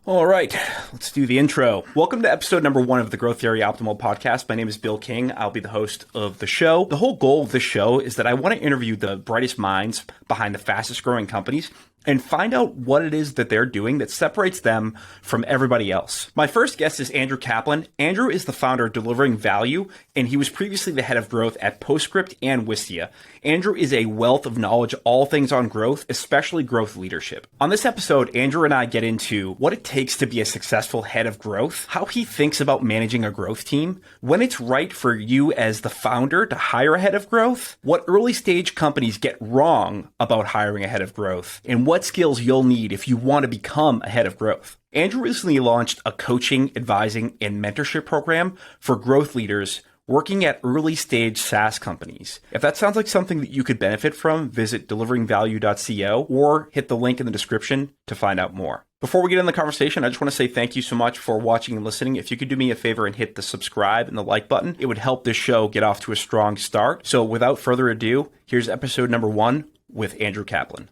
All right, let's do the intro. Welcome to episode number 1 of the Growth Theory Optimal podcast. My name is Bill King. I'll be the host of the show. The whole goal of this show is that I want to interview the brightest minds behind the fastest growing companies and find out what it is that they're doing that separates them from everybody else. My first guest is Andrew Capland. Andrew is the founder of Delivering Value, and he was previously the head of growth at Postscript and Wistia. Andrew is a wealth of knowledge, all things on growth, especially growth leadership. On this episode, Andrew and I get into what it takes to be a successful head of growth, how he thinks about managing a growth team, when it's right for you as the founder to hire a head of growth, what early stage companies get wrong about hiring a head of growth, and what skills you'll need if you want to become a head of growth. Andrew recently launched a coaching, advising, and mentorship program for growth leaders working at early stage SaaS companies. If that sounds like something that you could benefit from, visit deliveringvalue.co or hit the link in the description to find out more. Before we get in the conversation, I just want to say thank you so much for watching and listening. If you could do me a favor and hit the subscribe and the like button, it would help this show get off to a strong start. So without further ado, here's episode number 1 with Andrew Capland.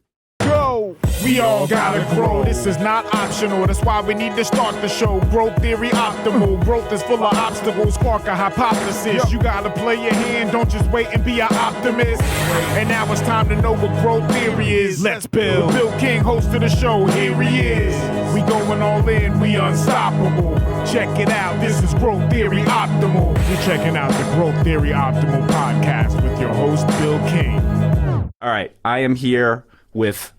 We all gotta grow, this is not optional. That's why we need to start the show. Growth theory optimal. Growth is full of obstacles, spark a hypothesis. You gotta play your hand, don't just wait and be an optimist. And now it's time to know what growth theory is. Let's build. Bill King, host of the show, here he is. We going all in, we unstoppable. Check it out, this is Growth Theory Optimal. You're checking out the Growth Theory Optimal podcast with your host, Bill King. All right, I am here with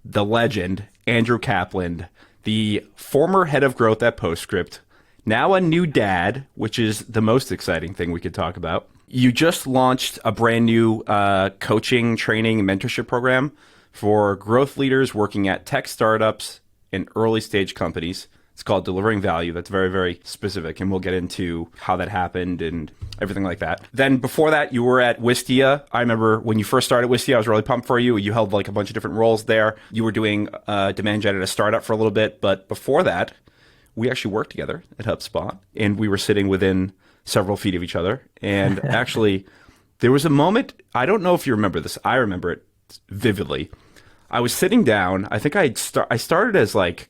the legend, Andrew Capland, the former head of growth at Postscript, now a new dad, which is the most exciting thing we could talk about. You just launched a brand new coaching, training, and mentorship program for growth leaders working at tech startups and early stage companies. It's called Delivering Value. That's very, very specific, and we'll get into how that happened and everything like that. Then before that, you were at Wistia. I remember when you first started Wistia, I was really pumped for you. You held like a bunch of different roles there. You were doing demand gen at a startup for a little bit, but before that, we actually worked together at HubSpot, and we were sitting within several feet of each other. And actually, there was a moment, I don't know if you remember this, I remember it vividly. I was sitting down, I think I started as like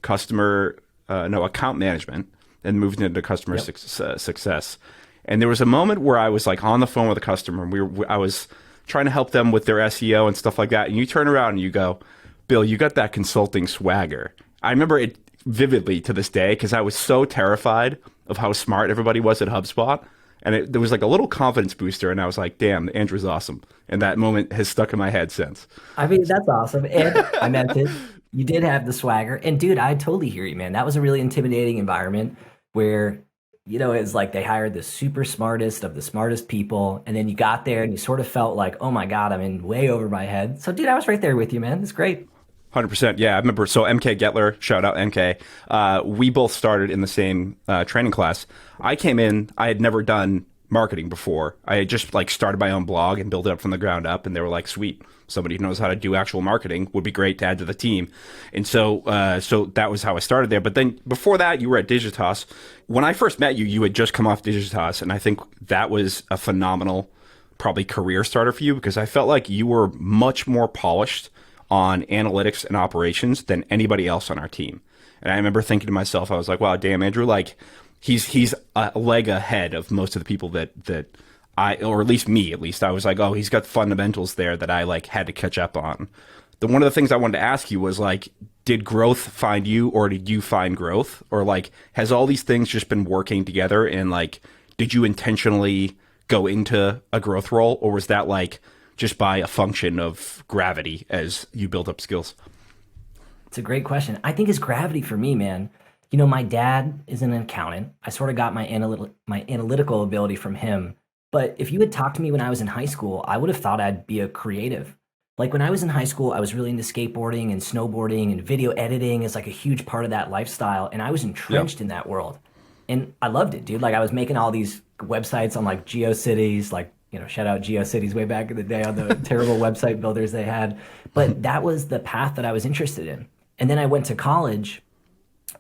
account management and moved into customer success. And there was a moment where I was like on the phone with a customer and I was trying to help them with their SEO and stuff like that. And you turn around and you go, Bill, you got that consulting swagger. I remember it vividly to this day because I was so terrified of how smart everybody was at HubSpot. And there was like a little confidence booster. And I was like, damn, Andrew's awesome. And that moment has stuck in my head since. I mean, that's awesome. And I meant it. You did have the swagger. And dude, I totally hear you, man. That was a really intimidating environment where, it's like they hired the super smartest of the smartest people. And then you got there and you sort of felt like, oh my God, I'm in way over my head. So dude, I was right there with you, man. It's great. 100%. Yeah, I remember. So MK Getler, shout out MK. We both started in the same training class. I came in, I had never done marketing before. I had just like started my own blog and built it up from the ground up. And they were like, sweet, somebody who knows how to do actual marketing would be great to add to the team. And so that was how I started there. But then before that, you were at Digitas. When I first met you, you had just come off Digitas. And I think that was a phenomenal, probably career starter for you because I felt like you were much more polished on analytics and operations than anybody else on our team. And I remember thinking to myself, I was like, wow, damn, Andrew, like he's a leg ahead of most of the people that or at least I was like, oh, he's got fundamentals there that I like had to catch up on. One of the things I wanted to ask you was like, did growth find you or did you find growth? Or like, has all these things just been working together and like, did you intentionally go into a growth role or was that like just by a function of gravity as you build up skills? It's a great question. I think it's gravity for me, man. My dad is an accountant. I sort of got my analytical ability from him. But if you had talked to me when I was in high school, I would have thought I'd be a creative. Like when I was in high school, I was really into skateboarding and snowboarding and video editing is like a huge part of that lifestyle. And I was entrenched in that world. And I loved it, dude. Like I was making all these websites on like GeoCities, like, shout out GeoCities way back in the day on the terrible website builders they had. But that was the path that I was interested in. And then I went to college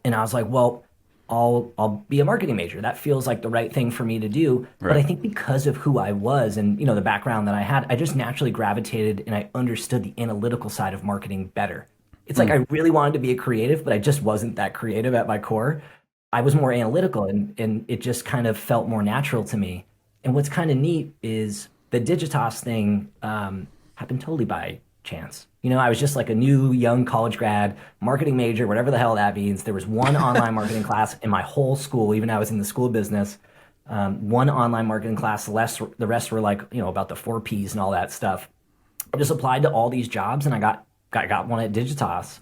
and I was like, well, I'll be a marketing major. That feels like the right thing for me to do. Right. But I think because of who I was and, the background that I had, I just naturally gravitated and I understood the analytical side of marketing better. It's like I really wanted to be a creative, but I just wasn't that creative at my core. I was more analytical and it just kind of felt more natural to me. And what's kind of neat is the Digitas thing happened totally by chance. I was just like a new young college grad, marketing major, whatever the hell that means. There was one online marketing class in my whole school, even though I was in the school business. One online marketing class, the rest were like, about the 4 Ps and all that stuff. I just applied to all these jobs and I got one at Digitas.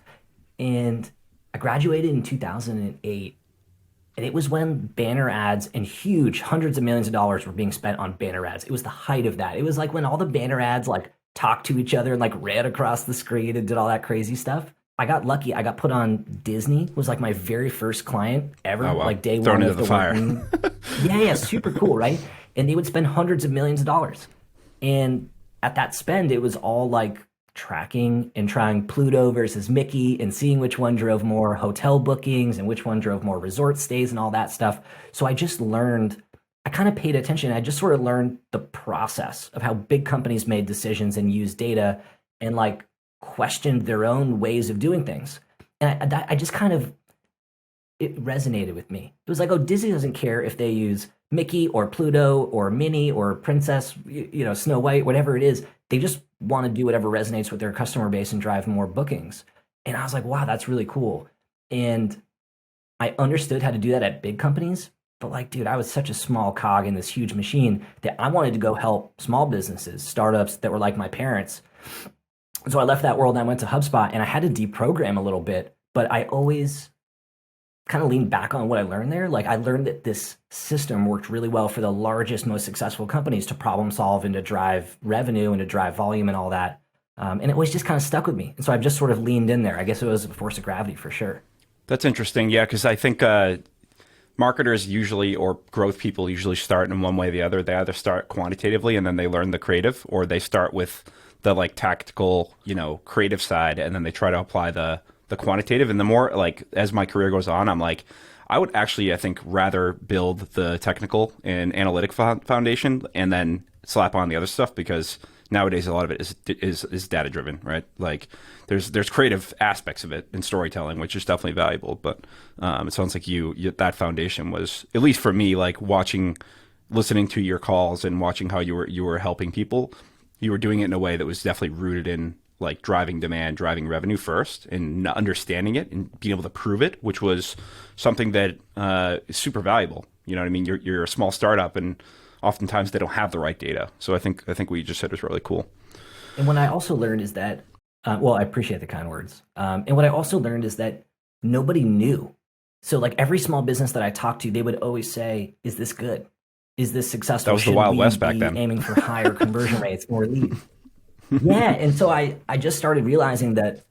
And I graduated in 2008. And it was when banner ads and huge hundreds of millions of dollars were being spent on banner ads. It was the height of that. It was like when all the banner ads like talked to each other and like ran across the screen and did all that crazy stuff. I got lucky. I got put on Disney. Was like my very first client ever. Oh, wow. Like day Thrown one into of the fire. Yeah, super cool, right? And they would spend hundreds of millions of dollars. And at that spend, it was all like tracking and trying Pluto versus Mickey and seeing which one drove more hotel bookings and which one drove more resort stays and all that stuff. So I just learned, I kind of paid attention. I just sort of learned the process of how big companies made decisions and used data and like questioned their own ways of doing things. And I just kind of, it resonated with me. It was like, oh, Disney doesn't care if they use Mickey or Pluto or Minnie or Princess, Snow White, whatever it is. They just want to do whatever resonates with their customer base and drive more bookings. And I was like, wow, that's really cool. And I understood how to do that at big companies. But like, dude, I was such a small cog in this huge machine that I wanted to go help small businesses, startups that were like my parents. So I left that world and I went to HubSpot and I had to deprogram a little bit, but I always kind of leaned back on what I learned there. Like I learned that this system worked really well for the largest, most successful companies to problem solve and to drive revenue and to drive volume and all that. And it always just kind of stuck with me. And so I've just sort of leaned in there. I guess it was a force of gravity for sure. That's interesting. Yeah, because I think marketers usually, or growth people usually start in one way or the other. They either start quantitatively and then they learn the creative, or they start with the like tactical, creative side, and then they try to apply the quantitative. And the more like as my career goes on, I'm like, I would actually, I think, rather build the technical and analytic foundation and then slap on the other stuff, because nowadays a lot of it is data driven, right? Like there's creative aspects of it in storytelling, which is definitely valuable. But it sounds like you that foundation was, at least for me, like listening to your calls and watching how you were helping people. You were doing it in a way that was definitely rooted in like driving demand, driving revenue first, and understanding it and being able to prove it, which was something that is super valuable. You know what I mean? You're a small startup, and oftentimes they don't have the right data. So I think what you just said was really cool. And what I also learned is that, I appreciate the kind words. And what I also learned is that nobody knew. So like every small business that I talked to, they would always say, "Is this good? Is this successful? That was the Wild West back then. Aiming for higher conversion rates, more leads." Yeah, and so I just started realizing that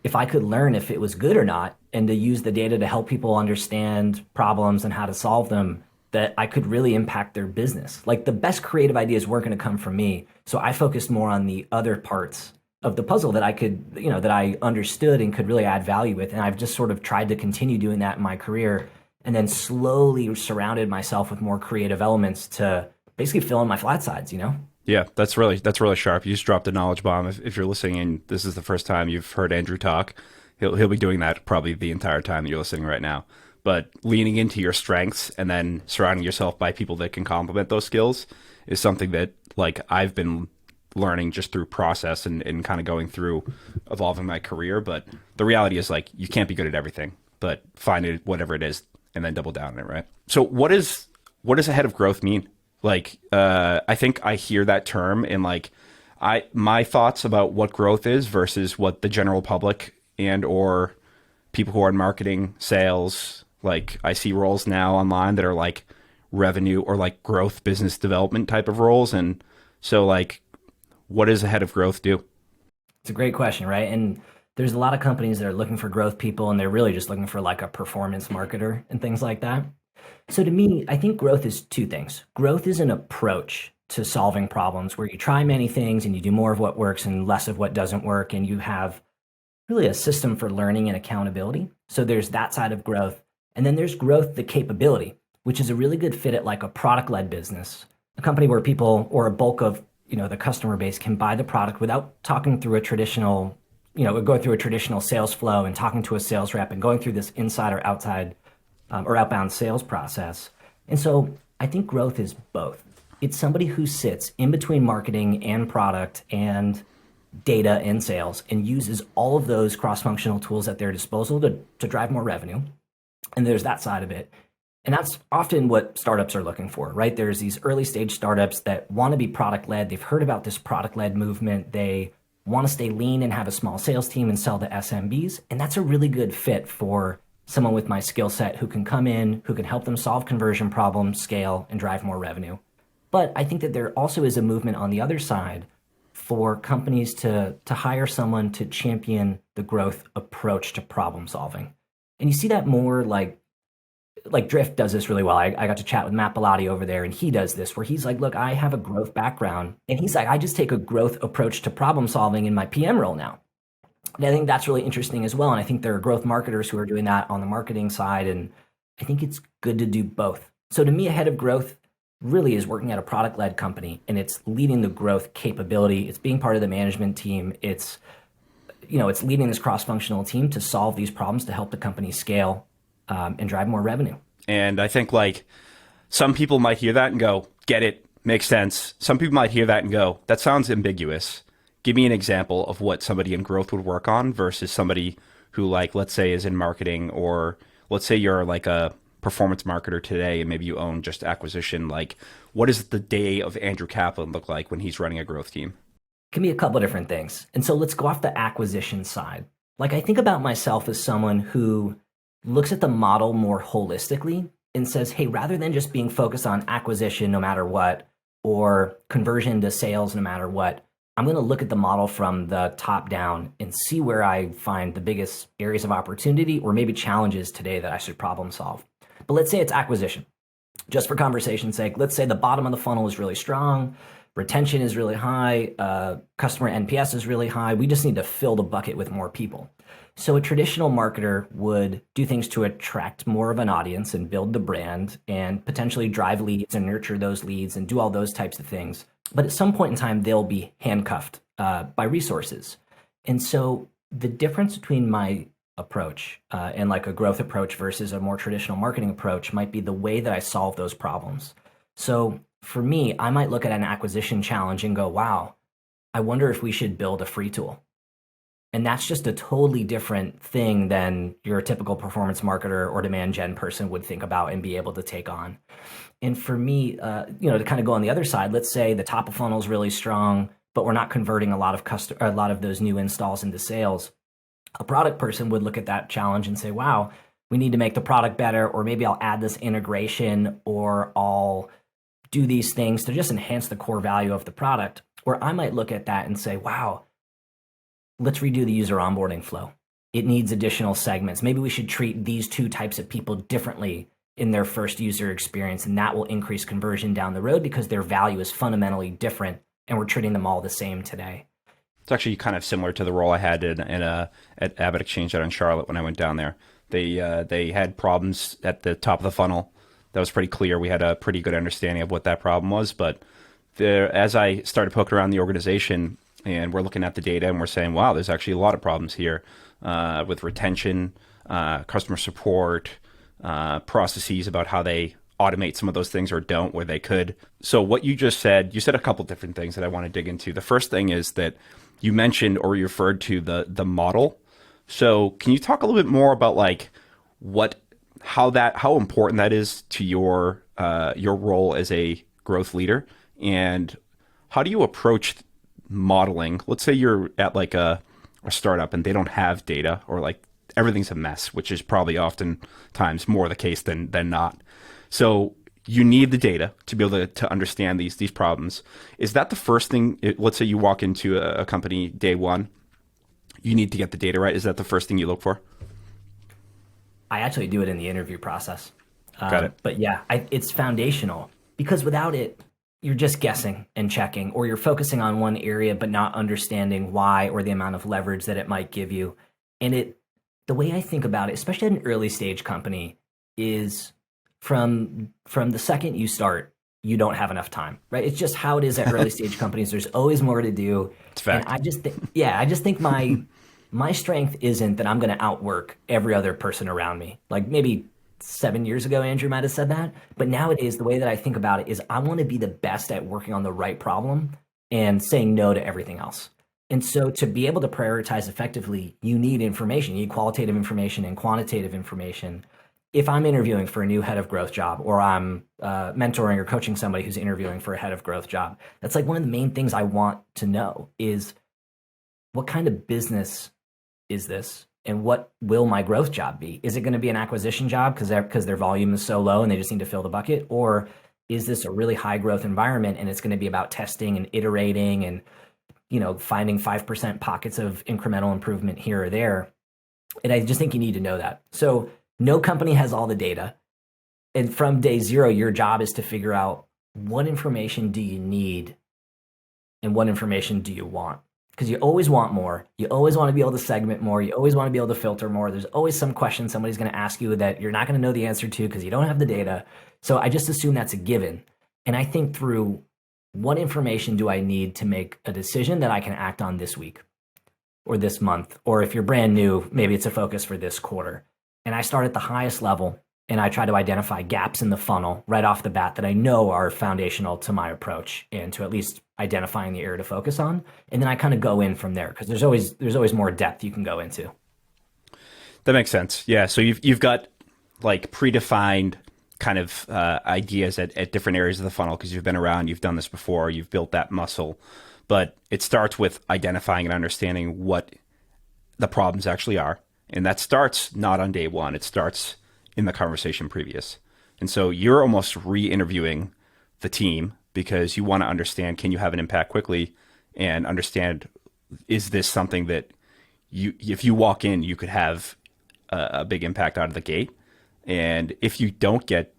if I could learn if it was good or not, and to use the data to help people understand problems and how to solve them, that I could really impact their business. Like the best creative ideas weren't going to come from me. So I focused more on the other parts of the puzzle that I could, that I understood and could really add value with. And I've just sort of tried to continue doing that in my career, and then slowly surrounded myself with more creative elements to basically fill in my flat sides, Yeah, that's really sharp. You just dropped a knowledge bomb. If you're listening and this is the first time you've heard Andrew talk, he'll be doing that probably the entire time that you're listening right now. But leaning into your strengths and then surrounding yourself by people that can complement those skills is something that like I've been learning just through process and kind of going through evolving my career. But the reality is like you can't be good at everything, but find it whatever it is and then double down on it, right? So what does a head of growth mean? Like, I think I hear that term and like my thoughts about what growth is versus what the general public and or people who are in marketing, sales, like I see roles now online that are like revenue or like growth business development type of roles. And so like, what does a head of growth do? It's a great question, right? And there's a lot of companies that are looking for growth people, and they're really just looking for like a performance marketer and things like that. So to me, I think growth is two things. Growth is an approach to solving problems where you try many things and you do more of what works and less of what doesn't work, and you have really a system for learning and accountability. So there's that side of growth. And then there's growth, the capability, which is a really good fit at like a product-led business, a company where people or a bulk of the customer base can buy the product without talking through a traditional going through a traditional sales flow and talking to a sales rep and going through this inside or outside or outbound sales process. And so I think growth is both. It's somebody who sits in between marketing and product and data and sales and uses all of those cross-functional tools at their disposal to drive more revenue. And there's that side of it. And that's often what startups are looking for, right? There's these early stage startups that want to be product led. They've heard about this product led movement. They want to stay lean and have a small sales team and sell to SMBs. And that's a really good fit for someone with my skill set who can come in, who can help them solve conversion problems, scale, and drive more revenue. But I think that there also is a movement on the other side for companies to hire someone to champion the growth approach to problem solving. And you see that more like Drift does this really well. I got to chat with Matt Bellotti over there, and he does this where he's like, look, I have a growth background. And he's like, I just take a growth approach to problem solving in my PM role now. And I think that's really interesting as well. And I think there are growth marketers who are doing that on the marketing side. And I think it's good to do both. So to me, a head of growth really is working at a product-led company, and it's leading the growth capability. It's being part of the management team. It's leading this cross-functional team to solve these problems to help the company scale and drive more revenue. And I think some people might hear that and go, get it, makes sense. Some people might hear that and go, that sounds ambiguous. Give me an example of what somebody in growth would work on versus somebody who let's say is in marketing, or let's say you're a performance marketer today and maybe you own just acquisition. What does the day of Andrew Capland look like when he's running a growth team? It can be a couple of different things. And so let's go off the acquisition side. I think about myself as someone who looks at the model more holistically and says, hey, rather than just being focused on acquisition no matter what, or conversion to sales no matter what, I'm going to look at the model from the top down and see where I find the biggest areas of opportunity or maybe challenges today that I should problem solve. But let's say it's acquisition. Just for conversation's sake, let's say the bottom of the funnel is really strong, retention is really high, customer NPS is really high. We just need to fill the bucket with more people. So a traditional marketer would do things to attract more of an audience and build the brand and potentially drive leads and nurture those leads and do all those types of things. But at some point in time, they'll be handcuffed by resources. And so the difference between my approach and a growth approach versus a more traditional marketing approach might be the way that I solve those problems. So for me, I might look at an acquisition challenge and go, wow, I wonder if we should build a free tool. And that's just a totally different thing than your typical performance marketer or demand gen person would think about and be able to take on. And for me, to kind of go on the other side, let's say the top of funnel is really strong, but we're not converting a lot of those new installs into sales. A product person would look at that challenge and say, wow, we need to make the product better, or maybe I'll add this integration, or I'll do these things to just enhance the core value of the product. Or I might look at that and say, wow, let's redo the user onboarding flow. It needs additional segments. Maybe we should treat these two types of people differently in their first user experience, and that will increase conversion down the road because their value is fundamentally different, and we're treating them all the same today. It's actually kind of similar to the role I had at Abbott Exchange out in Charlotte when I went down there. They had problems at the top of the funnel. That was pretty clear. We had a pretty good understanding of what that problem was. But as I started poking around the organization and we're looking at the data and we're saying, wow, there's actually a lot of problems here with retention, customer support, processes about how they automate some of those things or don't where they could. So what you just said, you said a couple different things that I want to dig into. The first thing is that you mentioned or you referred to the model. So can you talk a little bit more about how important that is to your role as a growth leader, and how do you approach modeling? Let's say you're at a startup and they don't have data, or everything's a mess, which is probably oftentimes more the case than not. So you need the data to be able to understand these problems. Is that the first thing? Let's say you walk into a company day one, you need to get the data right. Is that the first thing you look for? I actually do it in the interview process. Got it. But yeah, it's foundational, because without it, you're just guessing and checking, or you're focusing on one area but not understanding why or the amount of leverage that it might give you. And the way I think about it, especially at an early stage company, is from the second you start, you don't have enough time, right? It's just how it is at early stage companies. There's always more to do. It's fact. And I just think my my strength isn't that I'm going to outwork every other person around me. Like maybe 7 years ago, Andrew might have said that. But nowadays, the way that I think about it is I want to be the best at working on the right problem and saying no to everything else. And so to be able to prioritize effectively, you need information. You need qualitative information and quantitative information. If I'm interviewing for a new head of growth job, or I'm mentoring or coaching somebody who's interviewing for a head of growth job, that's like one of the main things I want to know is what kind of business is this? And what will my growth job be? Is it going to be an acquisition job because their volume is so low and they just need to fill the bucket? Or is this a really high growth environment and it's going to be about testing and iterating and finding 5% pockets of incremental improvement here or there? And I just think you need to know that. So no company has all the data. And from day zero, your job is to figure out what information do you need and what information do you want? Because you always want more. You always want to be able to segment more. You always want to be able to filter more. There's always some question somebody's going to ask you that you're not going to know the answer to because you don't have the data. So I just assume that's a given. And I think through what information do I need to make a decision that I can act on this week or this month? Or if you're brand new, maybe it's a focus for this quarter. And I start at the highest level and I try to identify gaps in the funnel right off the bat that I know are foundational to my approach and to at least identifying the area to focus on. And then I kind of go in from there because there's always more depth you can go into. That makes sense. Yeah. So you've got like predefined kind of ideas at different areas of the funnel because you've been around, you've done this before, you've built that muscle. But it starts with identifying and understanding what the problems actually are. And that starts not on day one. It starts in the conversation previous. And so you're almost re-interviewing the team because you want to understand, can you have an impact quickly and understand, is this something that if you walk in, you could have a big impact out of the gate? And if you don't get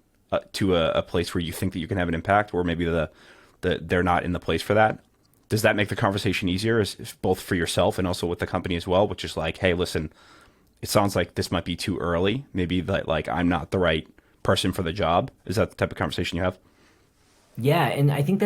to a place where you think that you can have an impact, or maybe they're not in the place for that, does that make the conversation easier, both for yourself and also with the company as well, which is like, hey, listen, it sounds like this might be too early. Maybe that like I'm not the right person for the job. Is that the type of conversation you have? Yeah, and I think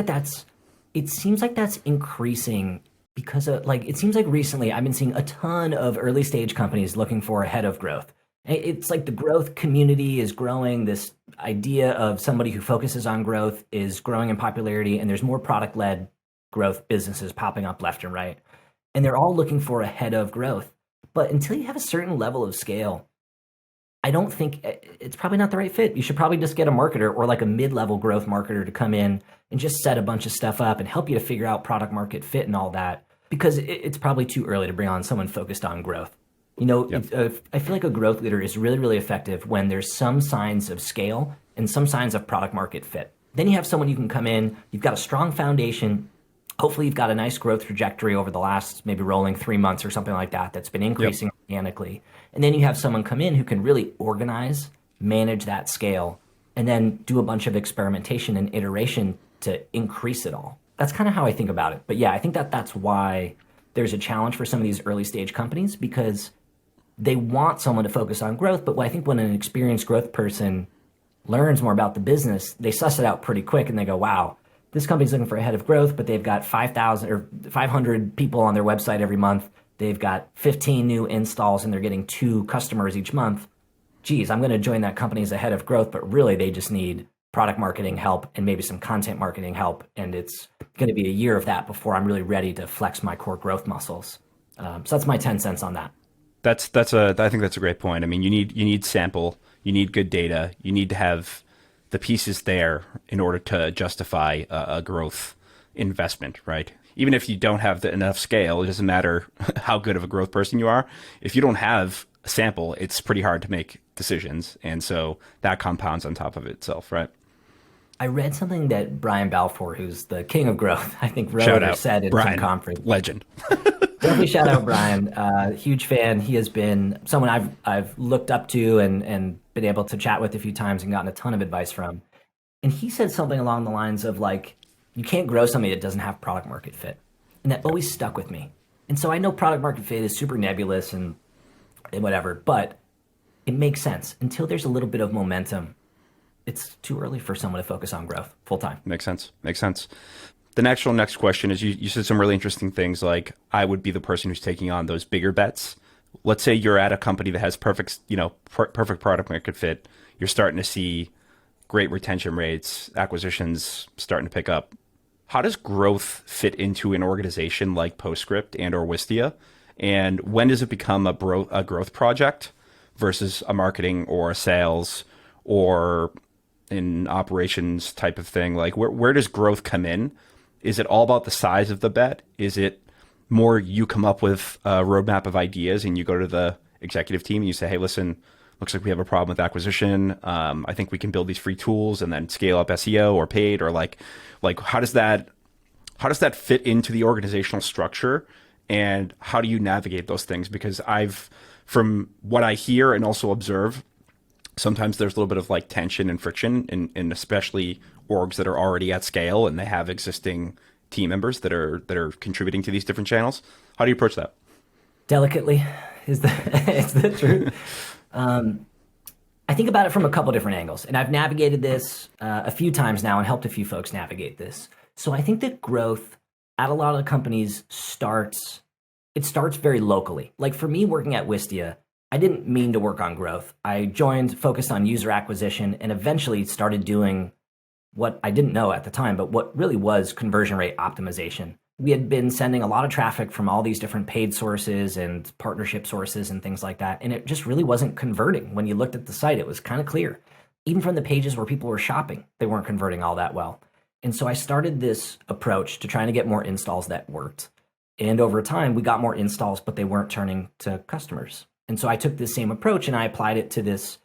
it seems like that's increasing because it seems like recently I've been seeing a ton of early stage companies looking for a head of growth. It's like the growth community is growing. This idea of somebody who focuses on growth is growing in popularity, and there's more product-led growth businesses popping up left and right. And they're all looking for a head of growth. But until you have a certain level of scale, I don't think it's probably not the right fit. You should probably just get a marketer or like a mid-level growth marketer to come in and just set a bunch of stuff up and help you to figure out product market fit and all that, because it's probably too early to bring on someone focused on growth. Yep. I feel like a growth leader is really, really effective when there's some signs of scale and some signs of product market fit. Then you have someone you can come in, you've got a strong foundation. Hopefully you've got a nice growth trajectory over the last maybe rolling 3 months or something like that that's been increasing organically. And then you have someone come in who can really organize, manage that scale, and then do a bunch of experimentation and iteration to increase it all. That's kind of how I think about it. But yeah, I think that's why there's a challenge for some of these early stage companies, because they want someone to focus on growth. But I think when an experienced growth person learns more about the business, they suss it out pretty quick and they go, wow, this company's looking for a head of growth, but they've got 5,000 or 500 people on their website every month. They've got 15 new installs and they're getting 2 customers each month. Geez, I'm going to join that company as a head of growth, but really they just need product marketing help and maybe some content marketing help. And it's going to be a year of that before I'm really ready to flex my core growth muscles. So that's my 10 cents on that. I think that's a great point. I mean, you need sample, you need good data, you need to have the pieces there in order to justify a growth investment, right? Even if you don't have enough scale, it doesn't matter how good of a growth person you are. If you don't have a sample, it's pretty hard to make decisions. And so that compounds on top of itself, right? I read something that Brian Balfour, who's the king of growth, I think wrote or said in some conference. Legend. Definitely shout out Brian. Huge fan. He has been someone I've looked up to and been able to chat with a few times and gotten a ton of advice from. And he said something along the lines of like, you can't grow something that doesn't have product market fit. And that always stuck with me. And so I know product market fit is super nebulous and whatever, but it makes sense. Until there's a little bit of momentum, it's too early for someone to focus on growth full time. Makes sense. the next question is you said some really interesting things like I would be the person who's taking on those bigger bets. Let's say you're at a company that has perfect, perfect product market fit. You're starting to see great retention rates, acquisitions starting to pick up. How does growth fit into an organization like Postscript and or Wistia? And when does it become a growth project versus a marketing or a sales or an operations type of thing? Like where does growth come in? Is it all about the size of the bet? Is it more you come up with a roadmap of ideas and you go to the executive team and you say, hey, listen, looks like we have a problem with acquisition. I think we can build these free tools and then scale up SEO or paid, or like how does that fit into the organizational structure, and how do you navigate those things? Because from what I hear and also observe, sometimes there's a little bit of like tension and friction in especially orgs that are already at scale and they have existing team members that are contributing to these different channels. How do you approach that? Delicately is the truth. I think about it from a couple different angles, and I've navigated this a few times now and helped a few folks navigate this. So I think that growth at a lot of companies starts very locally. Like for me working at Wistia, I didn't mean to work on growth. I joined, focused on user acquisition, and eventually started doing what I didn't know at the time, but what really was conversion rate optimization. We had been sending a lot of traffic from all these different paid sources and partnership sources and things like that, and it just really wasn't converting. When you looked at the site, it was kind of clear. Even from the pages where people were shopping, they weren't converting all that well. And so I started this approach to trying to get more installs that worked. And over time, we got more installs, but they weren't turning to customers. And so I took this same approach and I applied it to this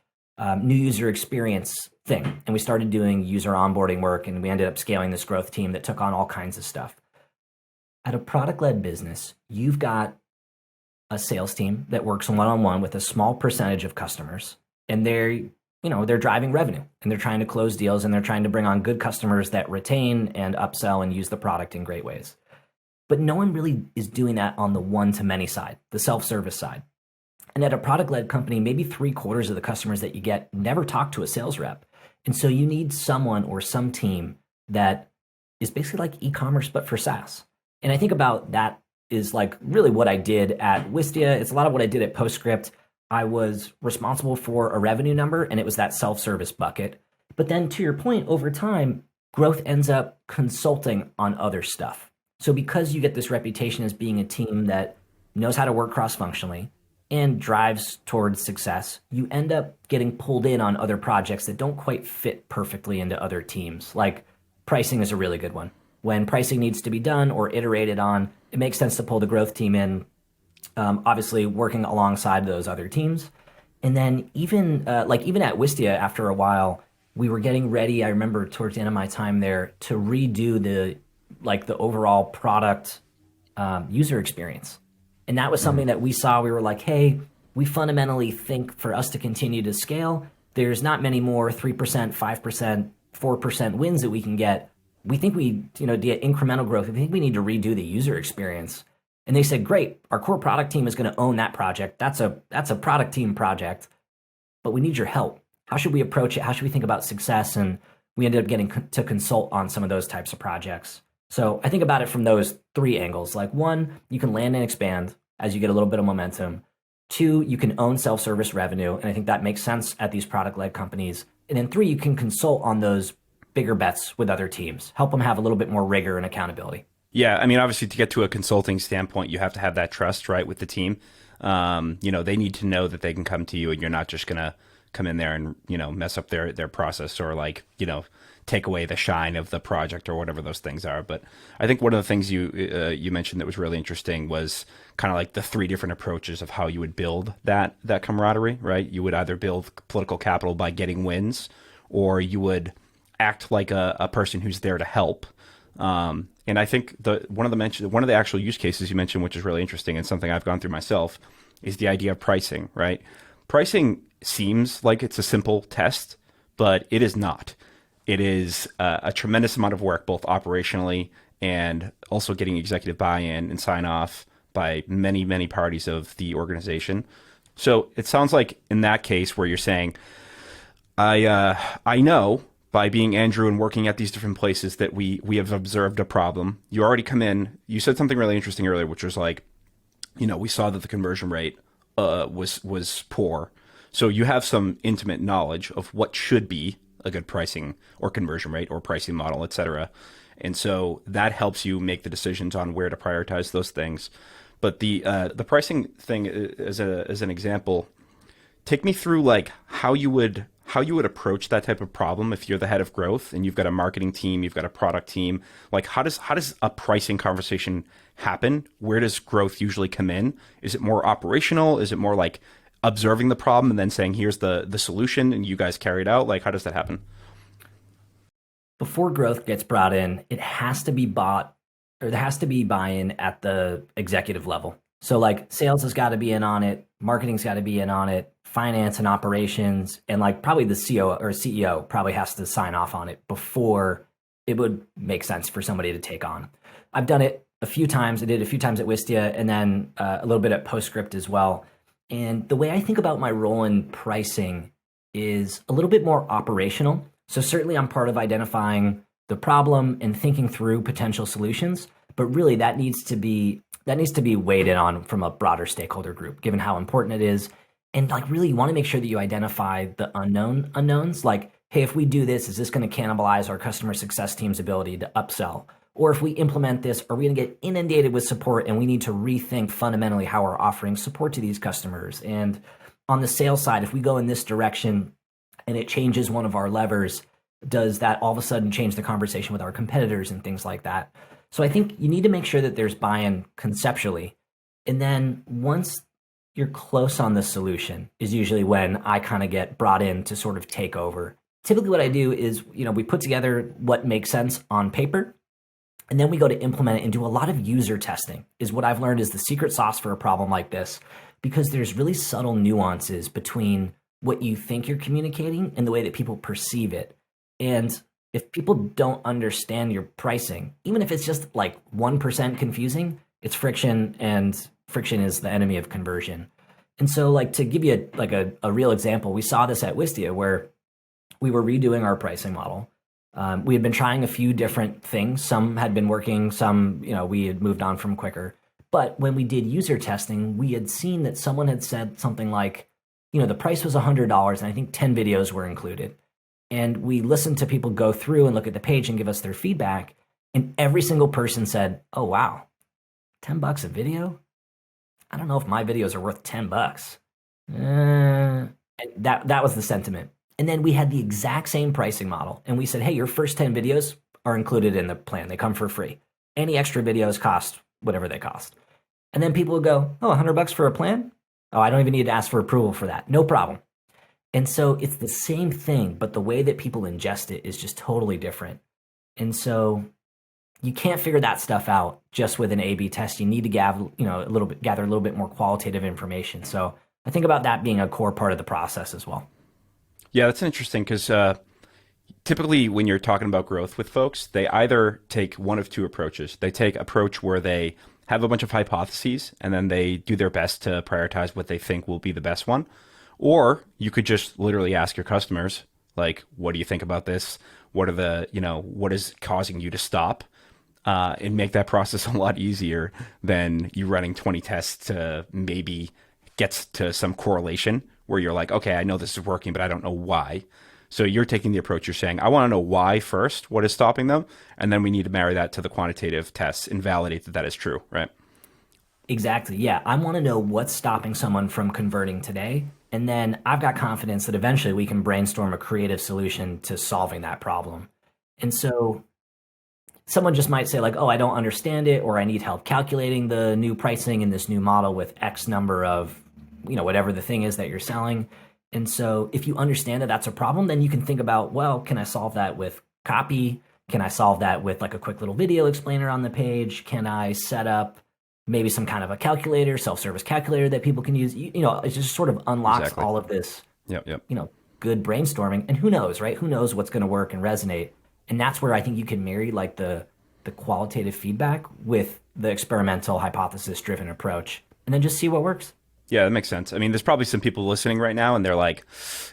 new user experience thing. And we started doing user onboarding work, and we ended up scaling this growth team that took on all kinds of stuff. At a product-led business, you've got a sales team that works one-on-one with a small percentage of customers, and they're driving revenue, and they're trying to close deals, and they're trying to bring on good customers that retain and upsell and use the product in great ways. But no one really is doing that on the one-to-many side, the self-service side. And at a product-led company, maybe 3/4 of the customers that you get never talk to a sales rep. And so you need someone or some team that is basically like e-commerce, but for SaaS. And I think about that is like really what I did at Wistia. It's a lot of what I did at Postscript. I was responsible for a revenue number, and it was that self-service bucket. But then to your point, over time, growth ends up consulting on other stuff. So because you get this reputation as being a team that knows how to work cross-functionally and drives towards success, you end up getting pulled in on other projects that don't quite fit perfectly into other teams. Like pricing is a really good one. When pricing needs to be done or iterated on, it makes sense to pull the growth team in, obviously working alongside those other teams. And then even at Wistia, after a while, we were getting ready, I remember towards the end of my time there, to redo the overall product user experience. And that was something that we saw. We were like, hey, we fundamentally think for us to continue to scale, there's not many more 3%, 5%, 4% wins that we can get. We think to get incremental growth, we think we need to redo the user experience. And they said, great, our core product team is going to own that project. That's a product team project, but we need your help. How should we approach it? How should we think about success? And we ended up getting to consult on some of those types of projects. So I think about it from those three angles. Like one, you can land and expand as you get a little bit of momentum. Two, you can own self-service revenue. And I think that makes sense at these product-led companies. And then three, you can consult on those bigger bets with other teams, help them have a little bit more rigor and accountability. Yeah, I mean, obviously, to get to a consulting standpoint, you have to have that trust, right, with the team. They need to know that they can come to you, and you're not just going to come in there and mess up their process or take away the shine of the project or whatever those things are. But I think one of the things you mentioned that was really interesting was kind of like the three different approaches of how you would build that camaraderie, right? You would either build political capital by getting wins, or you would act like a person who's there to help. And I think one of the actual use cases you mentioned, which is really interesting and something I've gone through myself, is the idea of pricing, right? Pricing seems like it's a simple test, but it is not. It is a tremendous amount of work, both operationally and also getting executive buy-in and sign off by many, many parties of the organization. So it sounds like in that case where you're saying, I know, by being Andrew and working at these different places that we have observed a problem. You already come in. You said something really interesting earlier, which was like, we saw that the conversion rate was poor. So you have some intimate knowledge of what should be a good pricing or conversion rate or pricing model, et cetera. And so that helps you make the decisions on where to prioritize those things. But the pricing thing as an example, take me through like how you would approach that type of problem if you're the head of growth and you've got a marketing team, you've got a product team. Like how does a pricing conversation happen? Where does growth usually come in? Is it more operational? Is it more like observing the problem and then saying here's the solution and you guys carry it out? Like how does that happen? Before growth gets brought in, it has to be bought, or there has to be buy-in at the executive level. So like sales has got to be in on it, marketing's got to be in on it, finance and operations, and like probably the COO or CEO probably has to sign off on it before it would make sense for somebody to take on. I've done it a few times. I did it a few times at Wistia and then a little bit at Postscript as well. And the way I think about my role in pricing is a little bit more operational. So certainly I'm part of identifying the problem and thinking through potential solutions, but really that needs to be weighed in on from a broader stakeholder group, given how important it is. And like really you want to make sure that you identify the unknowns, like, hey, if we do this, is this going to cannibalize our customer success team's ability to upsell? Or if we implement this, are we going to get inundated with support and we need to rethink fundamentally how we're offering support to these customers? And on the sales side, if we go in this direction and it changes one of our levers, does that all of a sudden change the conversation with our competitors and things like that? So I think you need to make sure that there's buy-in conceptually. And then once you're close on the solution is usually when I kind of get brought in to sort of take over. Typically what I do is, we put together what makes sense on paper, and then we go to implement it and do a lot of user testing is what I've learned is the secret sauce for a problem like this, because there's really subtle nuances between what you think you're communicating and the way that people perceive it. And if people don't understand your pricing, even if it's just like 1% confusing, it's friction, and friction is the enemy of conversion. And so like to give you a real example, we saw this at Wistia where we were redoing our pricing model. We had been trying a few different things. Some had been working, some, we had moved on from quicker. But when we did user testing, we had seen that someone had said something like, the price was $100 and I think 10 videos were included. And we listened to people go through and look at the page and give us their feedback. And every single person said, oh, wow, $10 a video? I don't know if my videos are worth $10. That was the sentiment. And then we had the exact same pricing model. And we said, hey, your first 10 videos are included in the plan. They come for free. Any extra videos cost whatever they cost. And then people would go, oh, $100 for a plan? Oh, I don't even need to ask for approval for that. No problem. And so it's the same thing, but the way that people ingest it is just totally different. And so you can't figure that stuff out just with an A/B test. You need to gather a little bit more qualitative information. So I think about that being a core part of the process as well. Yeah, that's interesting because typically when you're talking about growth with folks, they either take one of two approaches. They take approach where they have a bunch of hypotheses and then they do their best to prioritize what they think will be the best one. Or you could just literally ask your customers, like, what do you think about this? What are what is causing you to stop? And make that process a lot easier than you running 20 tests to maybe get to some correlation where you're like, okay, I know this is working, but I don't know why. So you're taking the approach, you're saying, I want to know why first, what is stopping them? And then we need to marry that to the quantitative tests and validate that that is true, right? Exactly. Yeah. I want to know what's stopping someone from converting today. And then I've got confidence that eventually we can brainstorm a creative solution to solving that problem. And so someone just might say like, oh, I don't understand it, or I need help calculating the new pricing in this new model with X number of, whatever the thing is that you're selling. And so if you understand that that's a problem, then you can think about, well, can I solve that with copy? Can I solve that with like a quick little video explainer on the page? Can I set up maybe some kind of a calculator, self-service calculator that people can use? It just sort of unlocks all of this, good brainstorming. And who knows, right? Who knows what's going to work and resonate? And that's where I think you can marry like the qualitative feedback with the experimental hypothesis-driven approach, and then just see what works. Yeah, that makes sense. I mean, there's probably some people listening right now, and they're like,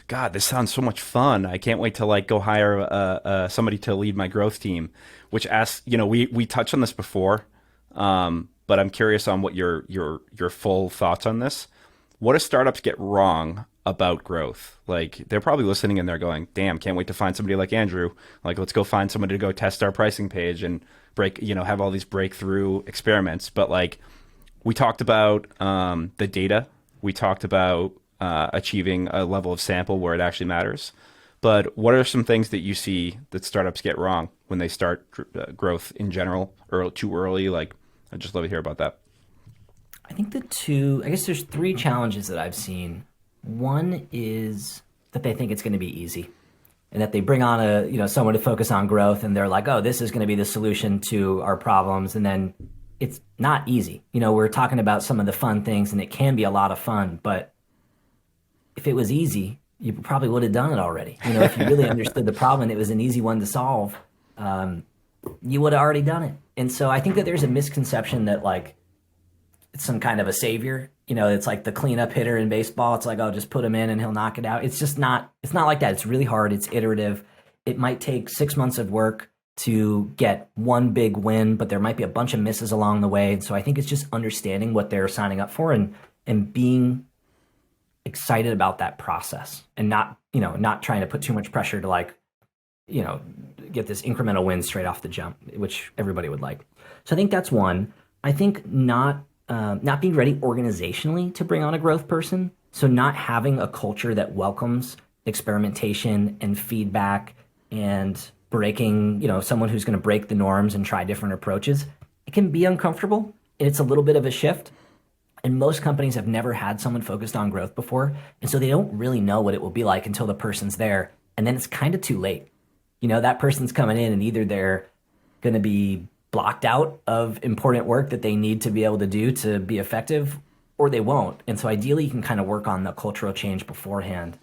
"God, this sounds so much fun. I can't wait to like go hire somebody to lead my growth team." Which asks, we touched on this before, but I'm curious on what your full thoughts on this. What do startups get wrong about growth? Like they're probably listening and they're going, "Damn, can't wait to find somebody like Andrew. Like let's go find somebody to go test our pricing page and have all these breakthrough experiments." But like we talked about the data. We talked about achieving a level of sample where it actually matters. But what are some things that you see that startups get wrong when they start growth in general, or too early? Like, I'd just love to hear about that. I think I guess there's three challenges that I've seen. One is that they think it's going to be easy and that they bring on someone to focus on growth and they're like, oh, this is going to be the solution to our problems. And then it's not easy. We're talking about some of the fun things and it can be a lot of fun, but if it was easy, you probably would have done it already. If you really understood the problem and it was an easy one to solve, you would have already done it. And so I think that there's a misconception that like it's some kind of a savior. It's like the cleanup hitter in baseball. It's like, oh, just put him in and he'll knock it out. It's just not, it's not like that. It's really hard. It's iterative. It might take 6 months of work to get one big win, but there might be a bunch of misses along the way. And so I think it's just understanding what they're signing up for and being excited about that process and not trying to put too much pressure to like, get this incremental win straight off the jump, which everybody would like. So I think that's one. I think not being ready organizationally to bring on a growth person. So not having a culture that welcomes experimentation and feedback and breaking, someone who's going to break the norms and try different approaches. It can be uncomfortable. It's a little bit of a shift. And most companies have never had someone focused on growth before. And so they don't really know what it will be like until the person's there. And then it's kind of too late. That person's coming in and either they're going to be blocked out of important work that they need to be able to do to be effective, or they won't. And so ideally you can kind of work on the cultural change beforehand.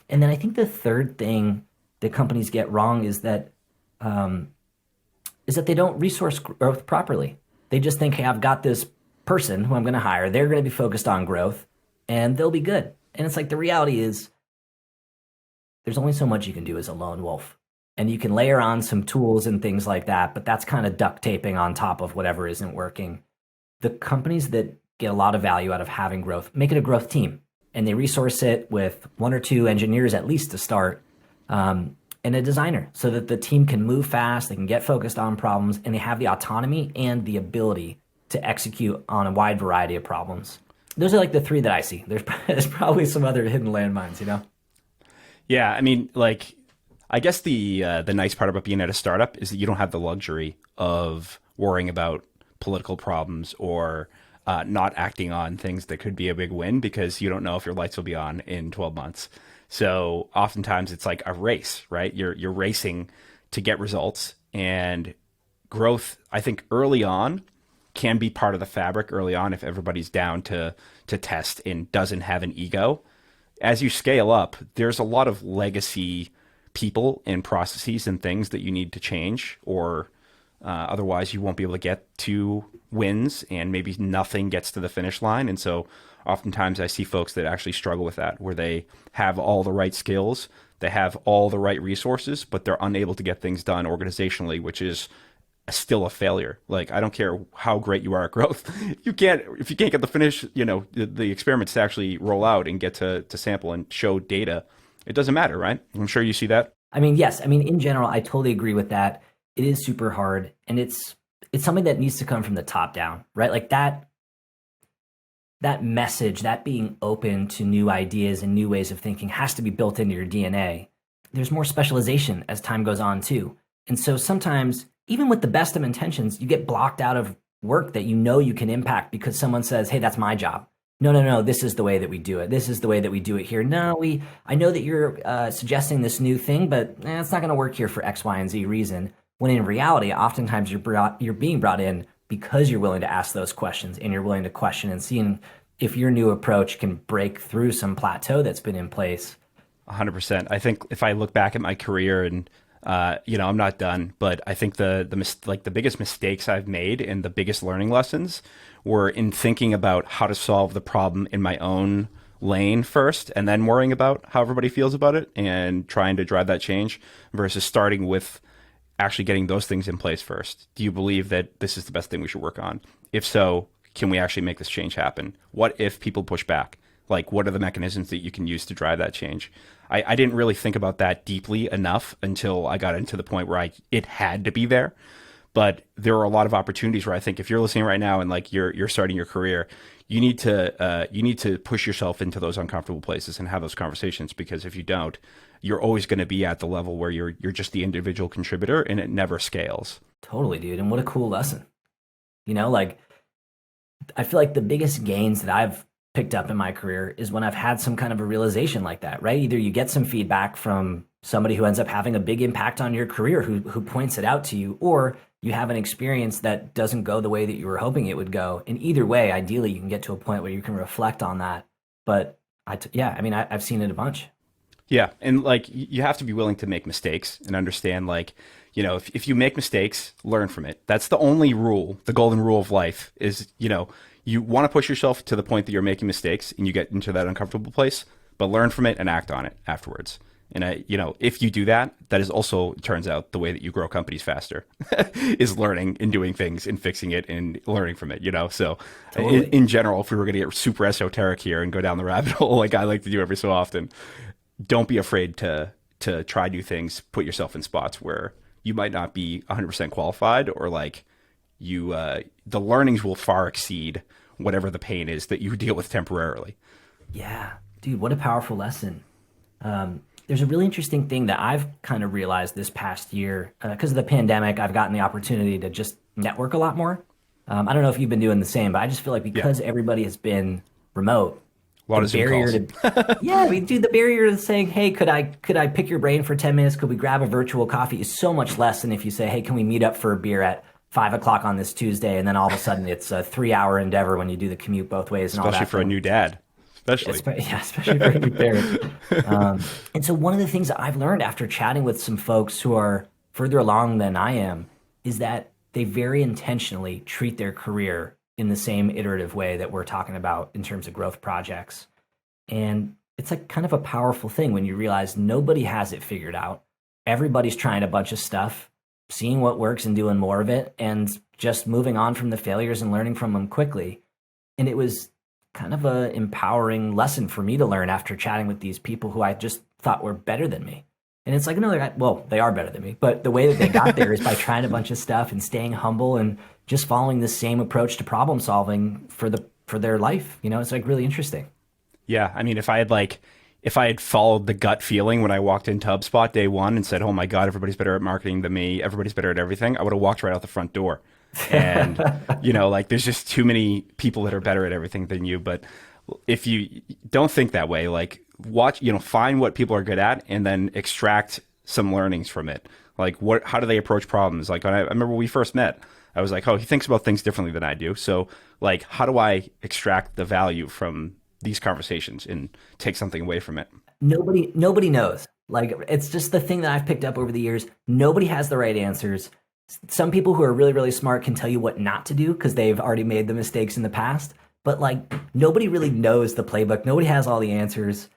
And then I think the third thing that companies get wrong is that they don't resource growth properly. They just think, hey, I've got this person who I'm going to hire. They're going to be focused on growth and they'll be good. And it's like the reality is there's only so much you can do as a lone wolf. And you can layer on some tools and things like that, but that's kind of duct taping on top of whatever isn't working. The companies that get a lot of value out of having growth, make it a growth team. And they resource it with 1 or 2 engineers at least to start, and a designer so that the team can move fast, they can get focused on problems, and they have the autonomy and the ability to execute on a wide variety of problems. Those are like the 3 that I see. There's probably some other hidden landmines, Yeah, I mean, like, I guess the nice part about being at a startup is that you don't have the luxury of worrying about political problems or not acting on things that could be a big win because you don't know if your lights will be on in 12 months. So oftentimes it's like a race, right? You're racing to get results, and growth, I think early on can be part of the fabric early on if everybody's down to test and doesn't have an ego. As you scale up, there's a lot of legacy people and processes and things that you need to change, or otherwise you won't be able to get to wins and maybe nothing gets to the finish line. And so oftentimes I see folks that actually struggle with that, where they have all the right skills, they have all the right resources, but they're unable to get things done organizationally, which is still a failure. Like, I don't care how great you are at growth. If you can't get the finish, the experiments to actually roll out and get to sample and show data, it doesn't matter, right? I'm sure you see that. I mean, yes. I mean, in general, I totally agree with that. It is super hard, and it's something that needs to come from the top down, right? Like that message, that being open to new ideas and new ways of thinking has to be built into your DNA. There's more specialization as time goes on too. And so sometimes, even with the best of intentions, you get blocked out of work that you can impact because someone says, hey, that's my job. No, this is the way that we do it. This is the way that we do it here. No, I know that you're suggesting this new thing, but it's not going to work here for X, Y, and Z reason. When in reality, oftentimes you're being brought in because you're willing to ask those questions and you're willing to question and seeing if your new approach can break through some plateau that's been in place. 100%. I think if I look back at my career and I'm not done, but I think the biggest mistakes I've made and the biggest learning lessons were in thinking about how to solve the problem in my own lane first and then worrying about how everybody feels about it and trying to drive that change versus starting with actually getting those things in place first. Do you believe that this is the best thing we should work on? If so, can we actually make this change happen? What if people push back? Like, what are the mechanisms that you can use to drive that change? I didn't really think about that deeply enough until I got into the point where it had to be there. But there are a lot of opportunities where I think if you're listening right now and like you're starting your career, you need to push yourself into those uncomfortable places and have those conversations, because if you don't, you're always going to be at the level where you're just the individual contributor and it never scales. Totally, dude. And what a cool lesson. Like, I feel like the biggest gains that I've picked up in my career is when I've had some kind of a realization like that, right? Either you get some feedback from somebody who ends up having a big impact on your career who points it out to you, or you have an experience that doesn't go the way that you were hoping it would go. And either way, ideally, you can get to a point where you can reflect on that. But I've seen it a bunch. Yeah. And like, you have to be willing to make mistakes and understand, like, if you make mistakes, learn from it. That's the only rule, the golden rule of life is, you want to push yourself to the point that you're making mistakes and you get into that uncomfortable place, but learn from it and act on it afterwards. And if you do that, that is also, turns out, the way that you grow companies faster is learning and doing things and fixing it and learning from it, So Totally. in general, if we were going to get super esoteric here and go down the rabbit hole, like I like to do every so often, don't be afraid to try new things, put yourself in spots where you might not be 100% qualified, or like the learnings will far exceed whatever the pain is that you deal with temporarily. Yeah, dude, what a powerful lesson. There's a really interesting thing that I've kind of realized this past year. Because of the pandemic, I've gotten the opportunity to just network a lot more. I don't know if you've been doing the same, but I just feel like because everybody has been remote, A lot of Zoom calls. The barrier to saying, hey, could I pick your brain for 10 minutes? Could we grab a virtual coffee is so much less than if you say, hey, can we meet up for a beer at 5 o'clock on this Tuesday? And then all of a sudden it's a 3-hour endeavor when you do the commute both ways. And Especially all that for a new dad. especially for a new parent. And so one of the things that I've learned after chatting with some folks who are further along than I am is that they very intentionally treat their career in the same iterative way that we're talking about in terms of growth projects. And it's like kind of a powerful thing when you realize nobody has it figured out. Everybody's trying a bunch of stuff, seeing what works and doing more of it, and just moving on from the failures and learning from them quickly. And it was kind of a empowering lesson for me to learn after chatting with these people who I just thought were better than me. And it's like, no, they are better than me, but the way that they got there is by trying a bunch of stuff and staying humble and just following the same approach to problem solving for their life. It's like really interesting. Yeah. I mean, if I had followed the gut feeling when I walked into HubSpot day one and said, oh my God, everybody's better at marketing than me, everybody's better at everything, I would have walked right out the front door. And, there's just too many people that are better at everything than you. But if you don't think that way, like find what people are good at and then extract some learnings from it. Like how do they approach problems? Like I remember when we first met, I was like, oh, he thinks about things differently than I do. So like, how do I extract the value from these conversations and take something away from it? Nobody knows. Like, it's just the thing that I've picked up over the years. Nobody has the right answers. Some people who are really, really smart can tell you what not to do because they've already made the mistakes in the past. But like, nobody really knows the playbook. Nobody has all the answers.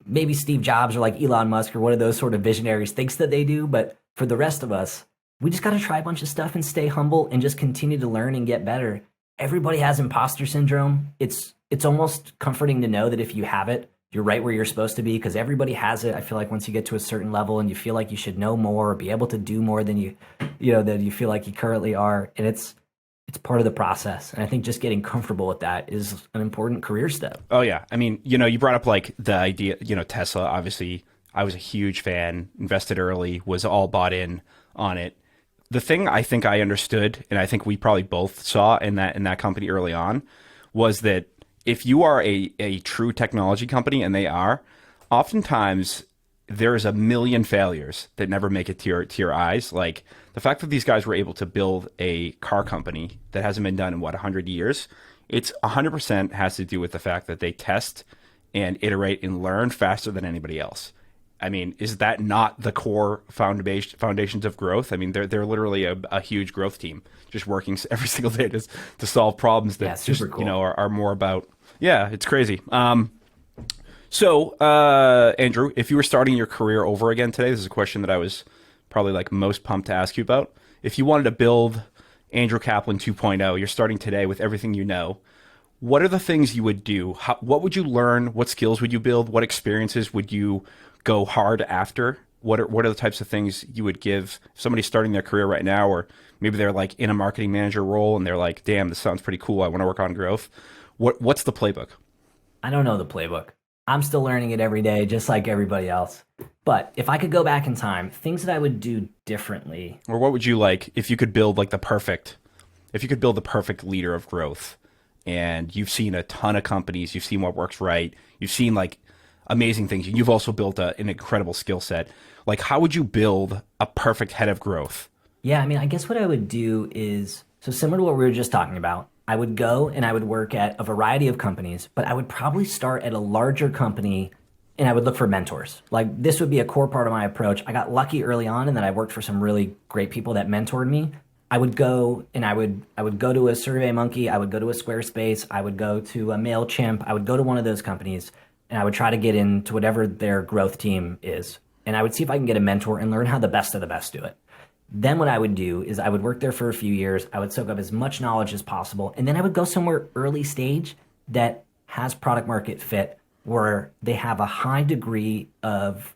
Maybe Steve Jobs or like Elon Musk or one of those sort of visionaries thinks that they do. But for the rest of us, we just got to try a bunch of stuff and stay humble and just continue to learn and get better. Everybody has imposter syndrome. It's almost comforting to know that if you have it, you're right where you're supposed to be, because everybody has it. I feel like once you get to a certain level and you feel like you should know more or be able to do more than than you feel like you currently are, and it's part of the process. And I think just getting comfortable with that is an important career step. Oh yeah. I mean, you brought up like the idea, Tesla, obviously I was a huge fan, invested early, was all bought in on it. The thing I think I understood, and I think we probably both saw in that company early on, was that if you are a true technology company, and they are, oftentimes there's a million failures that never make it to your eyes. Like the fact that these guys were able to build a car company that hasn't been done in 100 years, it's 100% has to do with the fact that they test and iterate and learn faster than anybody else. I mean, is that not the core foundations of growth? I mean, they're literally a huge growth team, just working every single day to solve problems that just super cool. are more about. Yeah, it's crazy. So, Andrew, if you were starting your career over again today, this is a question that I was probably like most pumped to ask you about. If you wanted to build Andrew Capland 2.0, you're starting today with everything you know. What are the things you would do? What would you learn? What skills would you build? What experiences would you go hard after? What are the types of things you would give somebody starting their career right now, or maybe they're like in a marketing manager role and they're like, damn, this sounds pretty cool. I want to work on growth. What's the playbook? I don't know the playbook. I'm still learning it every day, just like everybody else. But if I could go back in time, things that I would do differently. Or what would you like if you could build like if you could build the perfect leader of growth, and you've seen a ton of companies, you've seen what works right, you've seen like amazing things, and you've also built an incredible skill set. Like, how would you build a perfect head of growth? Yeah, I mean, I guess what I would do is, so similar to what we were just talking about, I would go and I would work at a variety of companies, but I would probably start at a larger company and I would look for mentors. Like, this would be a core part of my approach. I got lucky early on and then I worked for some really great people that mentored me. I would go and I would go to a SurveyMonkey, I would go to a Squarespace, I would go to a MailChimp, I would go to one of those companies and I would try to get into whatever their growth team is. And I would see if I can get a mentor and learn how the best of the best do it. Then what I would do is I would work there for a few years. I would soak up as much knowledge as possible. And then I would go somewhere early stage that has product market fit, where they have a high degree of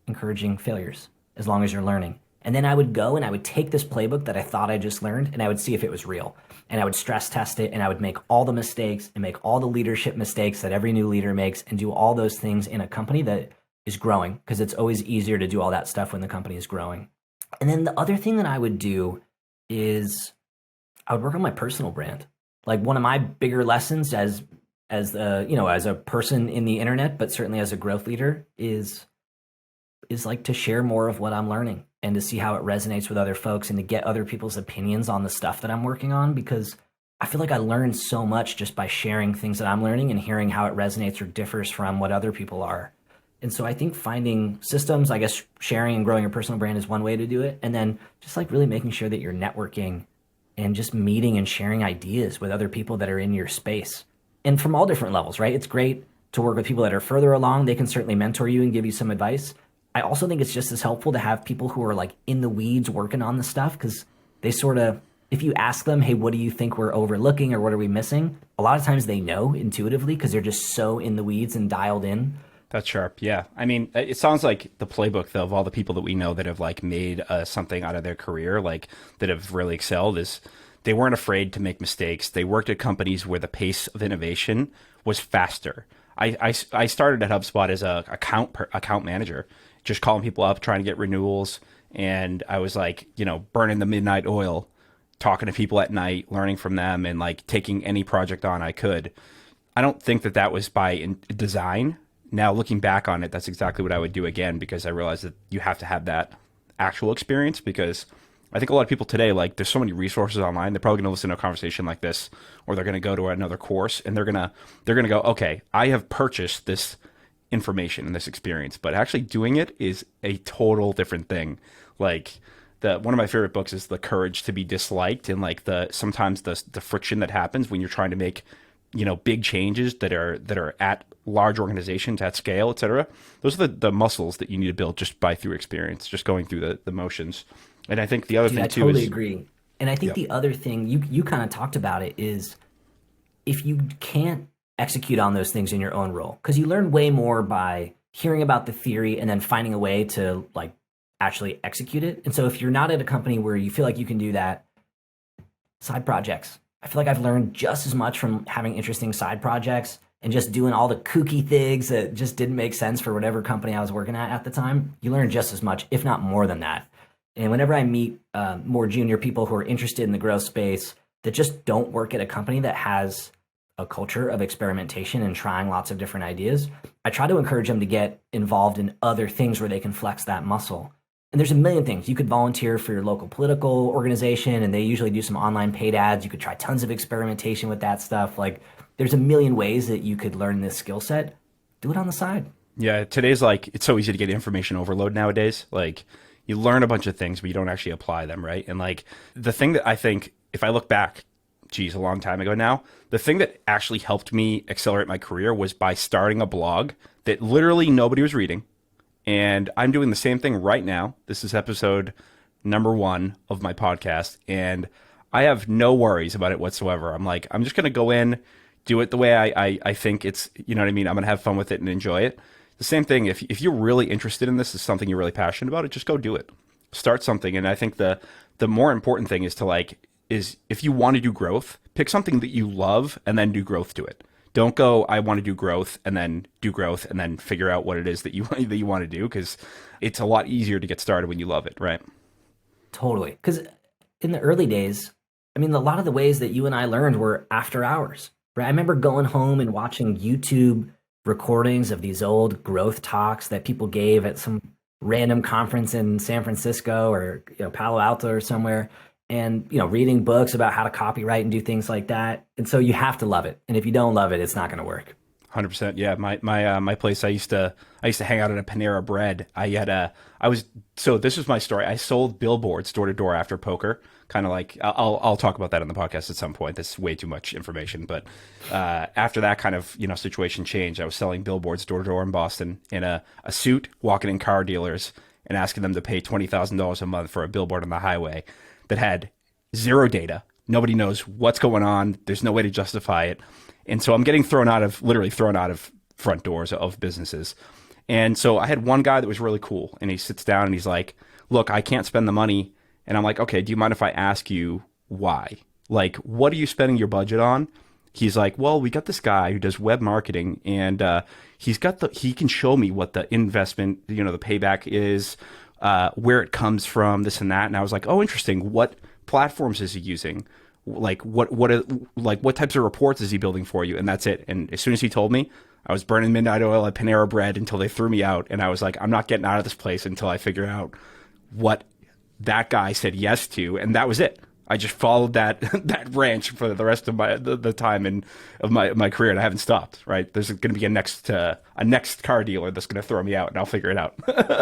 encouraging failures as long as you're learning. And then I would go and I would take this playbook that I thought I just learned and I would see if it was real. And I would stress test it and I would make all the mistakes and make all the leadership mistakes that every new leader makes and do all those things in a company that is growing, because it's always easier to do all that stuff when the company is growing. And then the other thing that I would do is I would work on my personal brand. Like, one of my bigger lessons as a person in the internet, but certainly as a growth leader, is like to share more of what I'm learning and to see how it resonates with other folks and to get other people's opinions on the stuff that I'm working on, because I feel like I learn so much just by sharing things that I'm learning and hearing how it resonates or differs from what other people are. And so I think finding systems, I guess sharing and growing your personal brand is one way to do it. And then just like really making sure that you're networking and just meeting and sharing ideas with other people that are in your space. And from all different levels, right? It's great to work with people that are further along. They can certainly mentor you and give you some advice. I also think it's just as helpful to have people who are like in the weeds working on the stuff, because they sort of, if you ask them, hey, what do you think we're overlooking or what are we missing? A lot of times they know intuitively because they're just so in the weeds and dialed in. That's sharp. Yeah. I mean, it sounds like the playbook, though, of all the people that we know that have like made something out of their career, like that have really excelled, is they weren't afraid to make mistakes. They worked at companies where the pace of innovation was faster. I started at HubSpot as a account manager, just calling people up, trying to get renewals. And I was like, burning the midnight oil, talking to people at night, learning from them, and like taking any project on I could. I don't think that was by design. Now, looking back on it, that's exactly what I would do again, because I realized that you have to have that actual experience, because I think a lot of people today, like, there's so many resources online, they're probably going to listen to a conversation like this, or they're going to go to another course and they're going to go, okay, I have purchased this information and this experience, but actually doing it is a total different thing. Like, one of my favorite books is The Courage to be Disliked, and like sometimes the friction that happens when you're trying to make big changes that are at large organizations at scale, et cetera. Those are the muscles that you need to build just through experience, just going through the motions. And I think the other thing too is... I totally agree. And I think the other thing, you kind of talked about it, is if you can't execute on those things in your own role, because you learn way more by hearing about the theory and then finding a way to like actually execute it. And so if you're not at a company where you feel like you can do that, side projects. I feel like I've learned just as much from having interesting side projects and just doing all the kooky things that just didn't make sense for whatever company I was working at the time. You learn just as much, if not more than that. And whenever I meet more junior people who are interested in the growth space that just don't work at a company that has a culture of experimentation and trying lots of different ideas, I try to encourage them to get involved in other things where they can flex that muscle. And there's a million things. You could volunteer for your local political organization, and they usually do some online paid ads. You could try tons of experimentation with that stuff. Like, there's a million ways that you could learn this skill set. Do it on the side. Yeah, today's like it's so easy to get information overload nowadays. Like you learn a bunch of things, but you don't actually apply them, right? And like the thing that I think, if I look back, geez, a long time ago now, the thing that actually helped me accelerate my career was by starting a blog that literally nobody was reading. And I'm doing the same thing right now. This is episode number 1 of my podcast, and I have no worries about it whatsoever. I'm like, I'm just going to go in, do it the way I think it's, you know what I mean? I'm going to have fun with it and enjoy it. The same thing, if you're really interested in this, is something you're really passionate about, it just go do it. Start something. And I think the more important thing is to like, is if you want to do growth, pick something that you love and then do growth to it. Don't go, I want to do growth and then do growth and then figure out what it is that you want to do, because it's a lot easier to get started when you love it, right? Totally. Because in the early days, I mean, a lot of the ways that you and I learned were after hours, right? I remember going home and watching YouTube recordings of these old growth talks that people gave at some random conference in San Francisco or Palo Alto or somewhere, and reading books about how to copyright and do things like that. And so you have to love it, and if you don't love it, it's not going to work. 100%. Yeah, my place. I used to hang out at a Panera Bread. So this is my story. I sold billboards door to door after poker. Kind of like I'll talk about that on the podcast at some point. That's way too much information. But after that kind of situation changed, I was selling billboards door to door in Boston in a suit, walking in car dealers and asking them to pay $20,000 a month for a billboard on the highway that had zero data. Nobody knows what's going on. There's no way to justify it. And so I'm getting literally thrown out of front doors of businesses. And so I had one guy that was really cool, and he sits down and he's like, look, I can't spend the money. And I'm like, okay, do you mind if I ask you why? Like, what are you spending your budget on? He's like, well, we got this guy who does web marketing, and he can show me what the investment, the payback is, where it comes from, this and that. And I was like, oh, interesting. What platforms is he using? Like what types of reports is he building for you? And that's it. And as soon as he told me, I was burning midnight oil at Panera Bread until they threw me out. And I was like, I'm not getting out of this place until I figure out what that guy said yes to. And that was it. I just followed that that ranch for the rest of the time of my career, and I haven't stopped. Right? There's going to be a next car dealer that's going to throw me out, and I'll figure it out.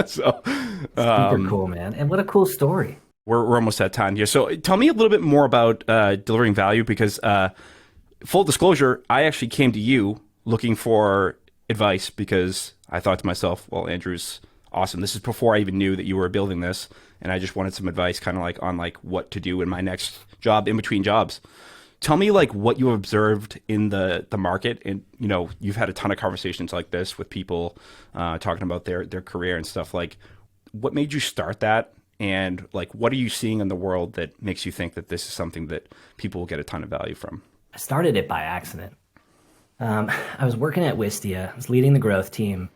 So super cool, man. And what a cool story. We're almost at time here. So tell me a little bit more about delivering value, because full disclosure, I actually came to you looking for advice because I thought to myself, well, Andrew's awesome. This is before I even knew that you were building this. And I just wanted some advice kind of like on like what to do in my next job, in between jobs. Tell me like what you observed in the market. And, you've had a ton of conversations like this with people talking about their career and stuff. Like, what made you start that? And like, what are you seeing in the world that makes you think that this is something that people will get a ton of value from? I started it by accident. I was working at Wistia, I was leading the growth team,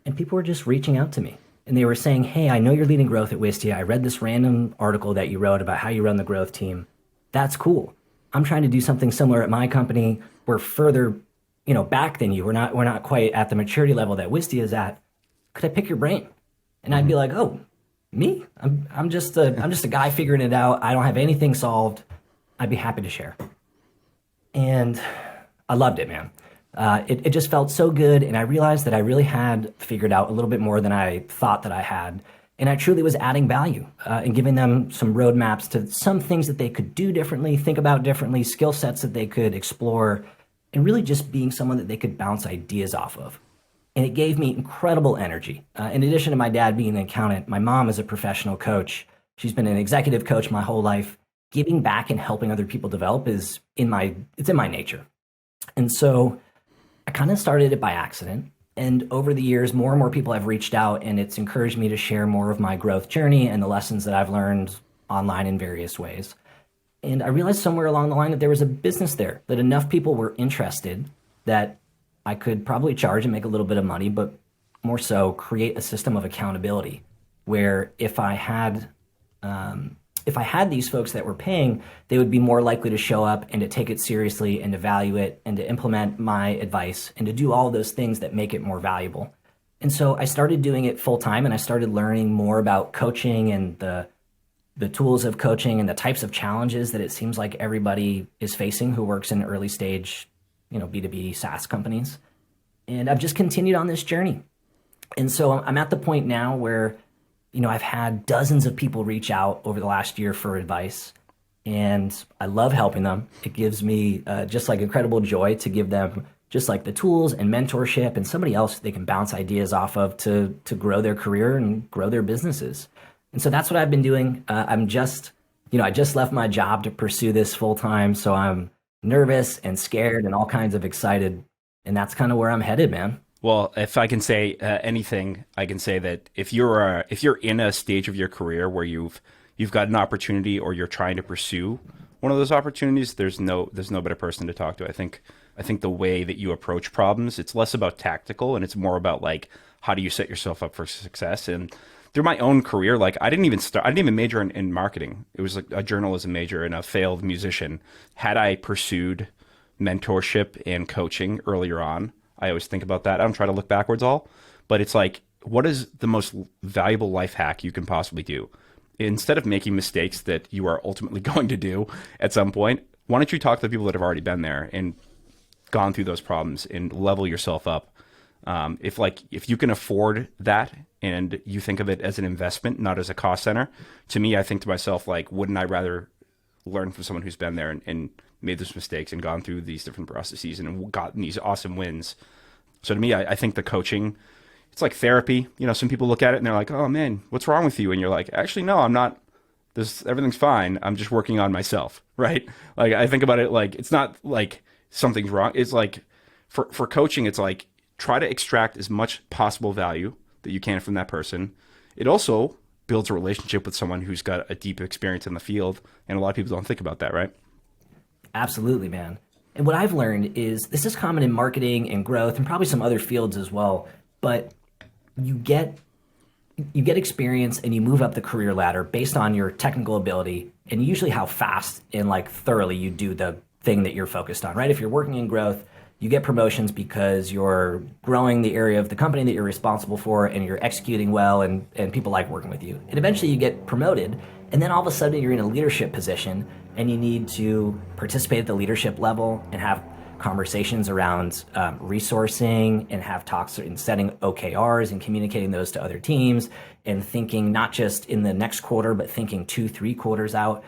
and people were just reaching out to me. And they were saying, hey, I know you're leading growth at Wistia. I read this random article that you wrote about how you run the growth team. That's cool. I'm trying to do something similar at my company. We're further, back than you. We're not quite at the maturity level that Wistia is at. Could I pick your brain? And I'd be like, oh, me? I'm just a guy figuring it out. I don't have anything solved. I'd be happy to share. And I loved it, man. It just felt so good, and I realized that I really had figured out a little bit more than I thought that I had, and I truly was adding value and giving them some roadmaps to some things that they could do differently, think about differently, skill sets that they could explore, and really just being someone that they could bounce ideas off of. And it gave me incredible energy. In addition to my dad being an accountant, my mom is a professional coach. She's been an executive coach my whole life. Giving back and helping other people develop it's in my nature. And so I kind of started it by accident. And over the years, more and more people have reached out, and it's encouraged me to share more of my growth journey and the lessons that I've learned online in various ways. And I realized somewhere along the line that there was a business there, that enough people were interested that I could probably charge and make a little bit of money, but more so create a system of accountability where if I had these folks that were paying, they would be more likely to show up and to take it seriously and to value it and to implement my advice and to do all those things that make it more valuable. And so I started doing it full time, and I started learning more about coaching and the tools of coaching and the types of challenges that it seems like everybody is facing who works in early stage, B2B SaaS companies. And I've just continued on this journey. And so I'm at the point now where, I've had dozens of people reach out over the last year for advice, and I love helping them. It gives me just like incredible joy to give them just like the tools and mentorship and somebody else they can bounce ideas off of to grow their career and grow their businesses. And so that's what I've been doing. I just left my job to pursue this full time. So I'm nervous and scared and all kinds of excited. And that's kind of where I'm headed, man. Well, if I can say anything, I can say that if you're in a stage of your career where you've got an opportunity or you're trying to pursue one of those opportunities, there's no better person to talk to. I think the way that you approach problems, it's less about tactical and it's more about like how do you set yourself up for success. And through my own career, like I didn't even major in marketing. It was like a journalism major and a failed musician. Had I pursued mentorship and coaching earlier on, I always think about that. I don't try to look backwards all, but it's like, what is the most valuable life hack you can possibly do? Instead of making mistakes that you are ultimately going to do at some point, why don't you talk to the people that have already been there and gone through those problems and level yourself up? If you can afford that and you think of it as an investment, not as a cost center, to me, I think to myself, like, wouldn't I rather learn from someone who's been there and made those mistakes and gone through these different processes and gotten these awesome wins? So to me, I think the coaching, it's like therapy. Some people look at it and they're like, oh man, what's wrong with you? And you're like, actually, no, I'm not. Everything's fine. I'm just working on myself, right? Like I think about it like, it's not like something's wrong. It's like for coaching, it's like try to extract as much possible value that you can from that person. It also builds a relationship with someone who's got a deep experience in the field. And a lot of people don't think about that, right? Absolutely, man. And what I've learned is this is common in marketing and growth and probably some other fields as well. But you get experience and you move up the career ladder based on your technical ability and usually how fast and like thoroughly you do the thing that you're focused on, right? If you're working in growth, you get promotions because you're growing the area of the company that you're responsible for and you're executing well and people like working with you. And eventually you get promoted and then all of a sudden you're in a leadership position and you need to participate at the leadership level and have conversations around resourcing and have talks and setting OKRs and communicating those to other teams and thinking not just in the next quarter, but thinking 2-3 quarters out.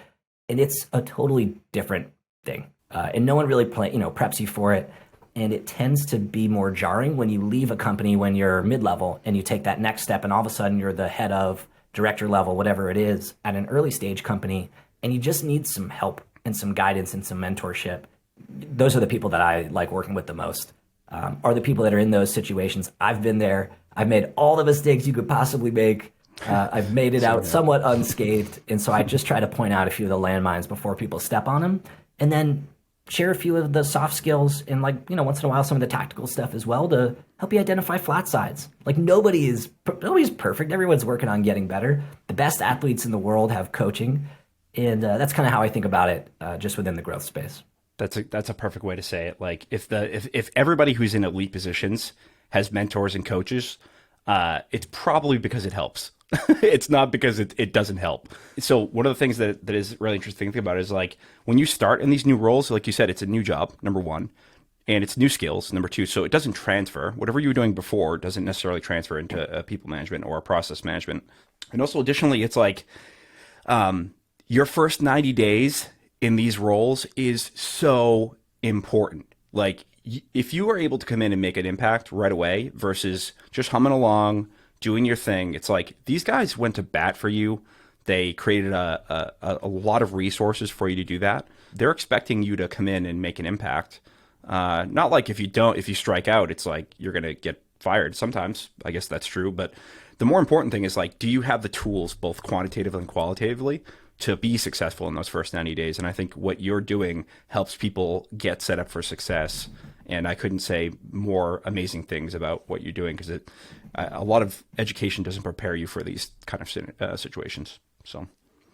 And it's a totally different thing. And no one really preps you for it. And it tends to be more jarring when you leave a company when you're mid-level and you take that next step and all of a sudden you're the head of director level, whatever it is, at an early stage company, and you just need some help and some guidance and some mentorship. Those are the people that I like working with the most, are the people that are in those situations. I've been there. I've made all the mistakes you could possibly make. I've made it out somewhat unscathed. And so I just try to point out a few of the landmines before people step on them, and then share a few of the soft skills and once in a while some of the tactical stuff as well to help you identify flat sides. Like nobody's perfect. Everyone's working on getting better. The best athletes in the world have coaching. And that's kind of how I think about it just within the growth space. That's a perfect way to say it. Like if everybody who's in elite positions has mentors and coaches, it's probably because it helps. It's not because it doesn't help. So one of the things that is really interesting to think about is like when you start in these new roles, like you said, it's a new job, number one, and it's new skills, number two. So it doesn't transfer. Whatever you were doing before doesn't necessarily transfer into people management or process management. And also additionally, it's like your first 90 days in these roles is so important. Like if you are able to come in and make an impact right away versus just humming along, doing your thing, it's like these guys went to bat for you. They created a lot of resources for you to do that. They're expecting you to come in and make an impact. Not like if you strike out, it's like you're going to get fired. Sometimes, I guess that's true. But the more important thing is like, do you have the tools, both quantitatively and qualitatively, to be successful in those first 90 days? And I think what you're doing helps people get set up for success. And I couldn't say more amazing things about what you're doing because a lot of education doesn't prepare you for these kind of situations. So,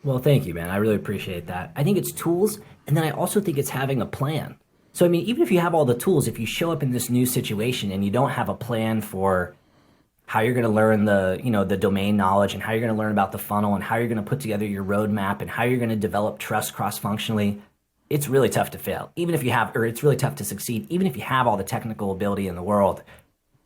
well, thank you, man. I really appreciate that. I think it's tools, and then I also think it's having a plan. So, I mean, even if you have all the tools, if you show up in this new situation and you don't have a plan for how you're going to learn the domain knowledge and how you're going to learn about the funnel and how you're going to put together your roadmap and how you're going to develop trust cross-functionally, it's really tough to fail. It's really tough to succeed. Even if you have all the technical ability in the world,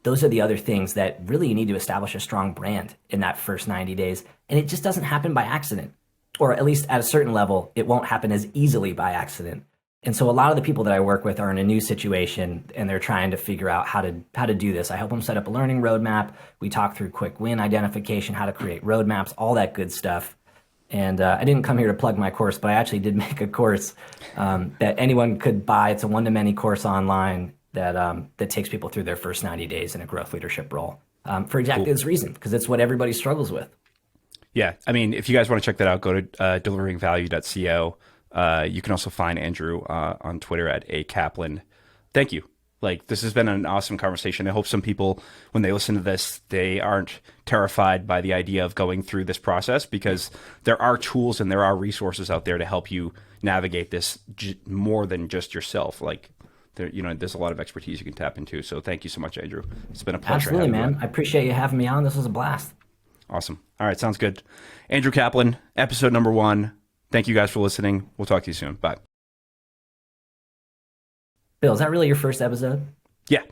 those are the other things that really you need to establish a strong brand in that first 90 days. And it just doesn't happen by accident, or at least at a certain level, it won't happen as easily by accident. And so a lot of the people that I work with are in a new situation and they're trying to figure out how to do this. I help them set up a learning roadmap. We talk through quick win identification, how to create roadmaps, all that good stuff. And I didn't come here to plug my course, but I actually did make a course that anyone could buy. It's a one-to-many course online that takes people through their first 90 days in a growth leadership role for exactly this reason, because it's what everybody struggles with. Yeah. I mean, if you guys want to check that out, go to deliveringvalue.co. You can also find Andrew on Twitter at @Capland. Thank you. Like, this has been an awesome conversation. I hope some people, when they listen to this, they aren't terrified by the idea of going through this process, because there are tools and there are resources out there to help you navigate this more than just yourself. Like, there's a lot of expertise you can tap into. So thank you so much, Andrew. It's been a pleasure. Absolutely, man. I appreciate you having me on. This was a blast. Awesome. All right. Sounds good. Andrew Capland, episode number 1. Thank you guys for listening. We'll talk to you soon. Bye. Bill, is that really your first episode? Yeah.